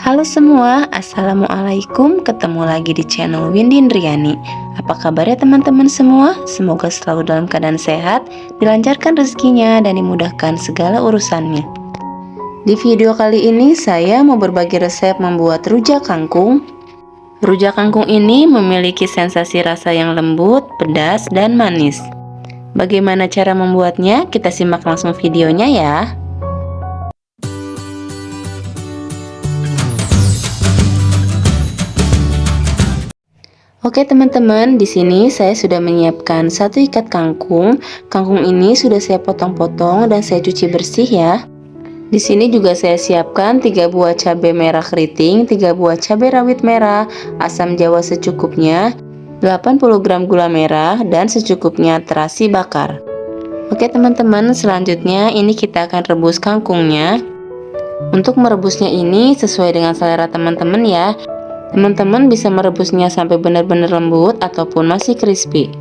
Halo semua, Assalamualaikum. Ketemu lagi di channel Windy Indriani. Apa kabarnya teman-teman semua? Semoga selalu dalam keadaan sehat, dilancarkan rezekinya, dan dimudahkan segala urusannya. Di video kali ini saya mau berbagi resep membuat rujak kangkung. Rujak kangkung ini memiliki sensasi rasa yang lembut, pedas, dan manis. Bagaimana cara membuatnya? Kita simak langsung videonya ya. Oke teman-teman, di sini saya sudah menyiapkan 1 ikat kangkung. Kangkung ini sudah saya potong-potong dan saya cuci bersih ya. Di sini juga saya siapkan 3 buah cabai merah keriting, 3 buah cabai rawit merah, asam jawa secukupnya, 80 gram gula merah, dan secukupnya terasi bakar. Oke teman-teman, selanjutnya ini kita akan rebus kangkungnya. Untuk merebusnya ini sesuai dengan selera teman-teman ya. Teman-teman bisa merebusnya sampai benar-benar lembut ataupun masih crispy.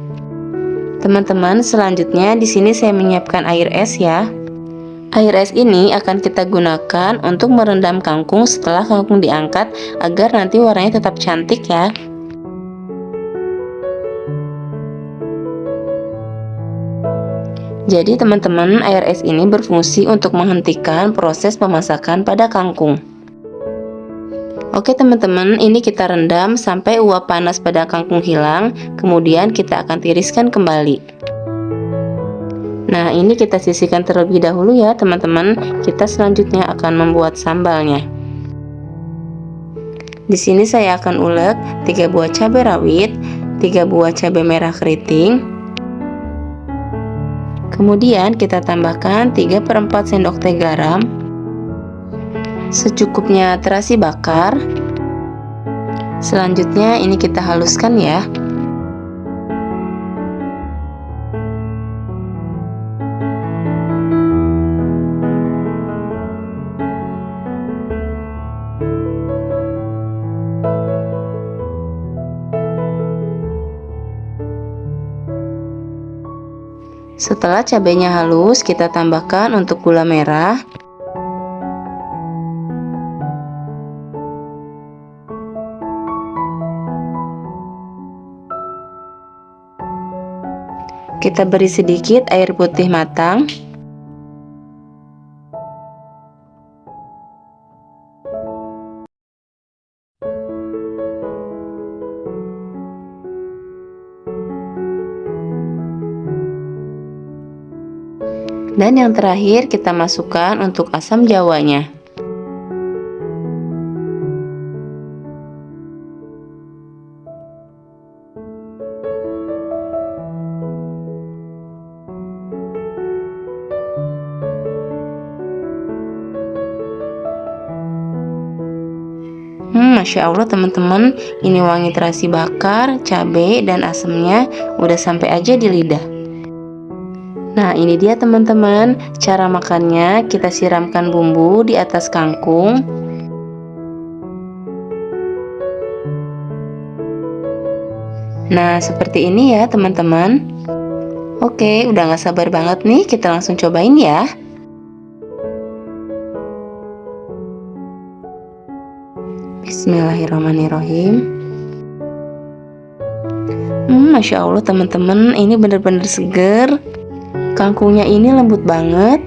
Teman-teman, selanjutnya di sini saya menyiapkan air es ya. Air es ini akan kita gunakan untuk merendam kangkung setelah kangkung diangkat agar nanti warnanya tetap cantik ya. Jadi teman-teman, air es ini berfungsi untuk menghentikan proses pemasakan pada kangkung. Oke teman-teman, ini kita rendam sampai uap panas pada kangkung hilang, kemudian kita akan tiriskan kembali. Nah, ini kita sisihkan terlebih dahulu ya teman-teman. Kita selanjutnya akan membuat sambalnya. Di sini saya akan ulek 3 buah cabai rawit, 3 buah cabai merah keriting. Kemudian kita tambahkan 3/4 sendok teh garam, secukupnya terasi bakar. Selanjutnya ini kita haluskan ya. Setelah cabenya halus, kita tambahkan untuk gula merah. Kita beri sedikit air putih matang. Dan yang terakhir kita masukkan untuk asam jawanya. Masya Allah teman-teman, ini wangi terasi bakar, cabai, dan asamnya udah sampai aja di lidah. Nah ini dia teman-teman, cara makannya. Kita siramkan bumbu di atas kangkung. Nah seperti ini ya teman-teman. Oke, udah gak sabar banget nih, kita langsung cobain ya. Bismillahirrahmanirrahim. Masya Allah teman-teman, ini bener-bener seger. Kangkungnya ini lembut banget,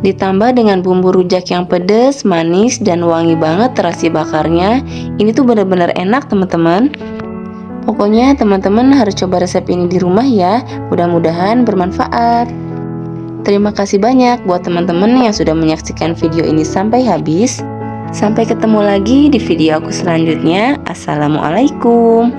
ditambah dengan bumbu rujak yang pedas, manis, dan wangi banget terasi bakarnya. Ini tuh bener-bener enak teman-teman. Pokoknya teman-teman harus coba resep ini di rumah ya. Mudah-mudahan bermanfaat. Terima kasih banyak buat teman-teman yang sudah menyaksikan video ini sampai habis. Sampai ketemu lagi di video aku selanjutnya. Assalamualaikum.